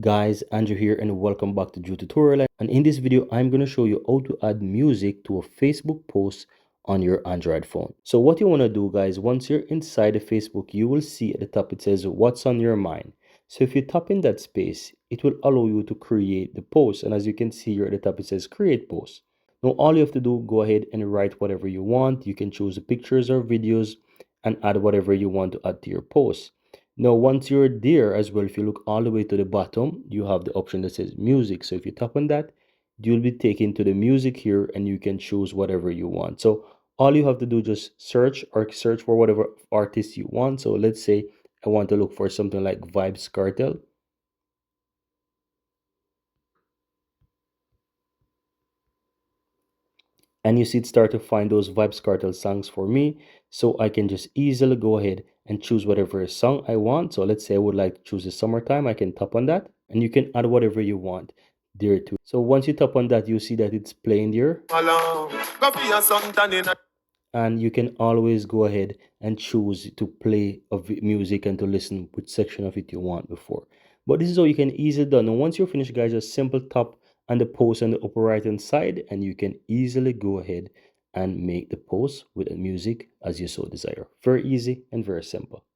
Guys, Andrew here and welcome back to Drew Tutorial. And in this video, I'm going to show you how to add music to a Facebook post on your Android phone. So what you want to do, guys, once you're inside the Facebook, you will see at the top it says what's on your mind. So if you tap in that space, it will allow you to create the post. And as you can see here at the top, it says create post. Now all you have to do, go ahead and write whatever you want. You can choose the pictures or videos and add whatever you want to add to your post. Now, once you're there as well, if you look all the way to the bottom, you have the option that says music. So if you tap on that, you'll be taken to the music here and you can choose whatever you want. So all you have to do just search for whatever artist you want. So let's say I want to look for something like Vibes Cartel. And you see it start to find those Vibes Cartel songs for me. So I can just easily go ahead and choose whatever song I want. So let's say I would like to choose the summertime. I can tap on that and you can add whatever you want there too. So once you tap on that, you see that it's playing there. And you can always go ahead and choose to play of music and to listen which section of it you want before. But this is how you can easily done. And once you're finished, guys, just simple tap on the post on the upper right hand side and you can easily go ahead and make the post with the music as you so desire. Very easy and very simple.